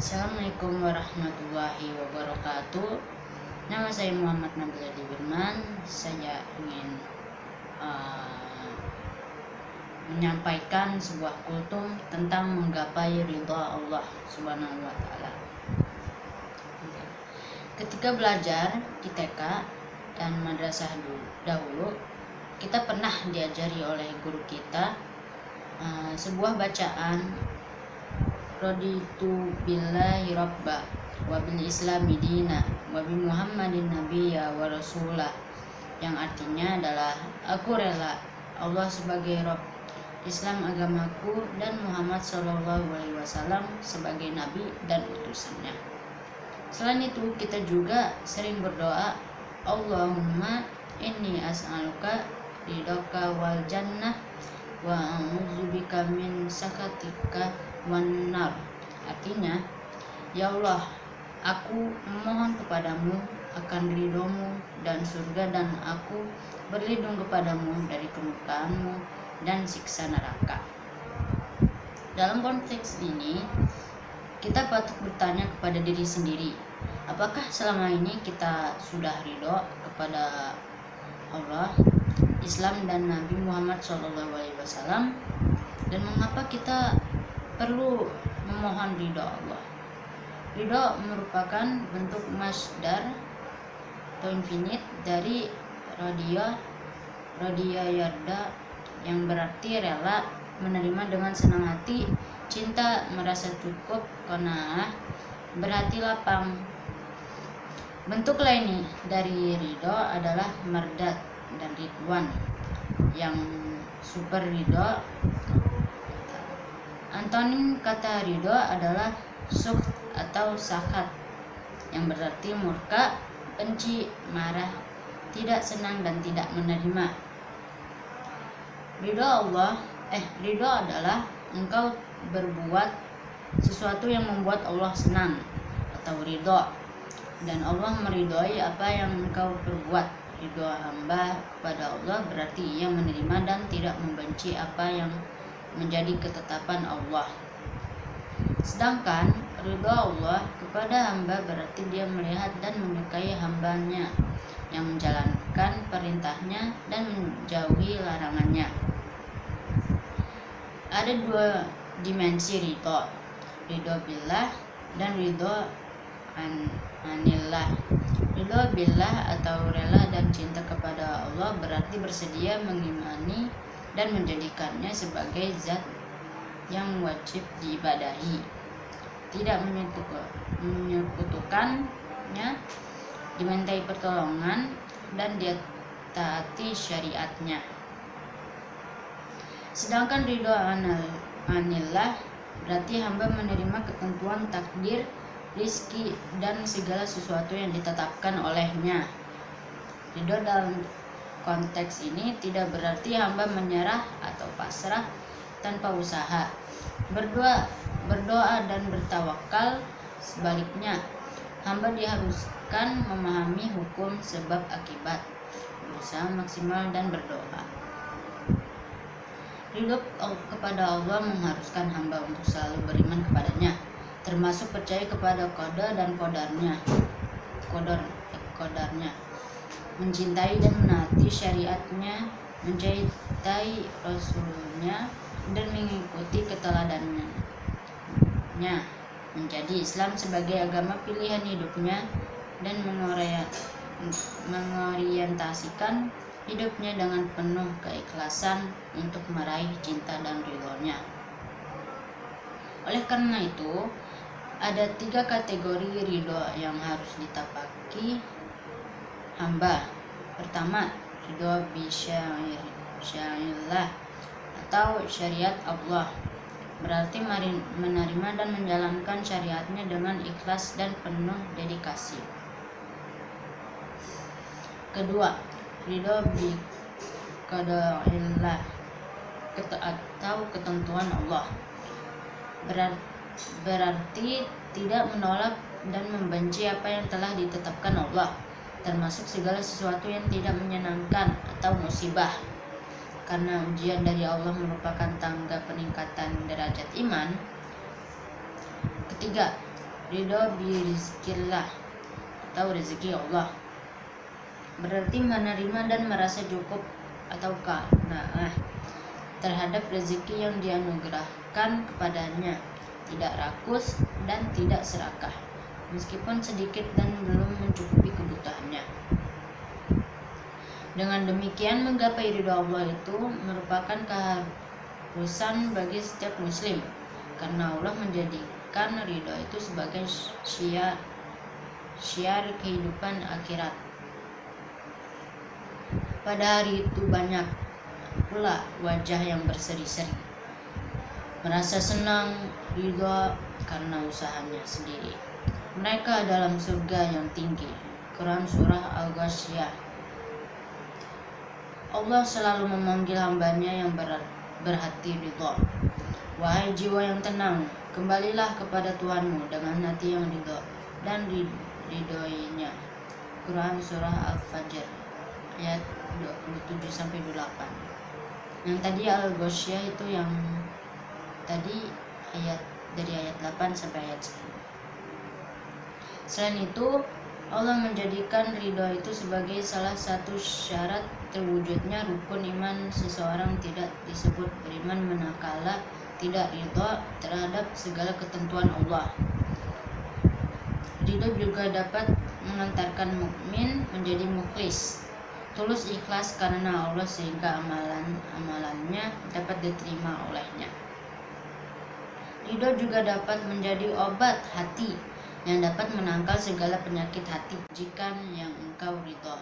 Assalamualaikum warahmatullahi wabarakatuh. Nama saya Muhammad Nabil Adi Firman. Saya ingin menyampaikan sebuah kultum tentang menggapai ridha Allah Subhanahu wa Ta'ala. Ketika belajar di TK dan madrasah dahulu, kita pernah diajari oleh guru kita sebuah bacaan, raditu billahi rabba wa bil islami dina wa bi muhammadin nabiyya wa rasulah, yang artinya adalah aku rela Allah sebagai Rabb, Islam agamaku, dan Muhammad SAW sebagai nabi dan utusannya. Selain itu, kita juga sering berdoa, Allahumma inni as'aluka ridhaka wal jannah wa a'udzubika min sakatika wan nar. Artinya, ya Allah, aku memohon kepadamu akan ridhomu dan surga, dan aku berlindung kepadamu dari kemurkaanmu dan siksa neraka. Dalam konteks ini, kita patut bertanya kepada diri sendiri, apakah selama ini kita sudah ridho kepada Allah, Islam, dan Nabi Muhammad SAW, dan mengapa kita perlu memohon ridho Allah? Ridho merupakan bentuk masdar atau infinite dari radia yarda, yang berarti rela, menerima dengan senang hati, cinta, merasa cukup, qanaah, berhati lapang. Bentuk lain dari ridho adalah mardat dan ridwan, yang super ridho. Antonim kata ridho adalah sukh atau sakat, yang berarti murka, benci, marah, tidak senang, dan tidak menerima. Ridho adalah engkau berbuat sesuatu yang membuat Allah senang atau ridho, dan Allah meridhoi apa yang engkau perbuat. Ridho hamba kepada Allah berarti ia menerima dan tidak membenci apa yang menjadi ketetapan Allah. Sedangkan ridho Allah kepada hamba berarti dia melihat dan menyukai hambanya yang menjalankan perintahnya dan menjauhi larangannya. Ada dua dimensi ridho billah dan ridho anillah. Ridho billah atau rela dan cinta kepada Allah berarti bersedia mengimani dan menjadikannya sebagai zat yang wajib diibadahi, tidak menyekutukannya, dimintai pertolongan, dan dia taati syariatnya. Sedangkan ridho anillah berarti hamba menerima ketentuan takdir, rizki, dan segala sesuatu yang ditetapkan olehnya. Ridho dalam konteks ini tidak berarti hamba menyerah atau pasrah tanpa usaha, berdoa dan bertawakal. Sebaliknya, hamba diharuskan memahami hukum sebab akibat, berusaha maksimal, dan berdoa. Ridho kepada Allah mengharuskan hamba untuk selalu beriman kepadanya, termasuk percaya kepada qada dan qadarnya, mencintai dan menaati syariatnya, mencintai rasulnya, dan mengikuti keteladannya, menjadi Islam sebagai agama pilihan hidupnya, dan mengorientasikan hidupnya dengan penuh keikhlasan untuk meraih cinta dan ridhonya. Oleh karena itu, ada 3 kategori ridho yang harus ditapaki hamba. Pertama, ridho bi syari'illah atau syariat Allah, berarti menerima dan menjalankan syariatnya dengan ikhlas dan penuh dedikasi. Kedua, ridho bi qada'illah atau ketentuan Allah. Berarti tidak menolak dan membenci apa yang telah ditetapkan Allah, termasuk segala sesuatu yang tidak menyenangkan atau musibah. Karena ujian dari Allah merupakan tangga peningkatan derajat iman. Ketiga, ridho bi rizkillah atau rezeki Allah. Berarti menerima dan merasa cukup atau qanaah terhadap rezeki yang dianugerahkan kepadanya, tidak rakus dan tidak serakah, meskipun sedikit dan belum mencukupi kebutuhannya. Dengan demikian, menggapai ridho Allah itu merupakan keharusan bagi setiap muslim, karena Allah menjadikan ridho itu sebagai syiar kehidupan akhirat. Pada hari itu banyak pula wajah yang berseri-seri, merasa senang, ridho karena usahanya sendiri. Mereka dalam surga yang tinggi. Quran Surah Al-Ghasyiyah. Allah selalu memanggil hambanya yang berhati ridho. Wahai jiwa yang tenang, kembalilah kepada Tuhanmu dengan hati yang ridho dan ridhoinya. Quran Surah Al-Fajr ayat 27-28. Yang tadi Al-Ghasyiyah itu yang tadi dari ayat 8 sampai ayat 10. Selain itu, Allah menjadikan ridho itu sebagai salah satu syarat terwujudnya rukun iman. Seseorang tidak disebut beriman manakala tidak ridho terhadap segala ketentuan Allah. Ridho juga dapat mengantarkan mukmin menjadi mukhlis, tulus ikhlas karena Allah, sehingga amalannya dapat diterima olehnya. Ridho juga dapat menjadi obat hati yang dapat menangkal segala penyakit hati. Jika yang engkau ridho,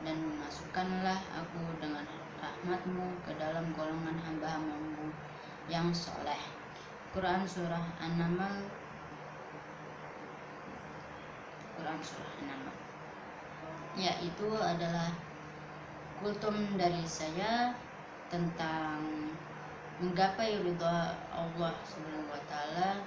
dan masukkanlah aku dengan rahmatmu ke dalam golongan hamba-hambamu yang soleh. Quran Surah An-Naml. Ya, itu adalah kultum dari saya tentang menggapai ridho Allah Subhanahu wa taala.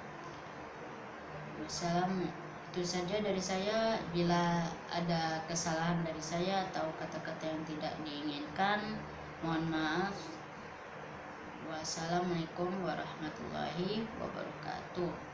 Wassalam. Itu saja dari saya. Bila ada kesalahan dari saya atau kata-kata yang tidak diinginkan, mohon maaf. Wassalamualaikum warahmatullahi wabarakatuh.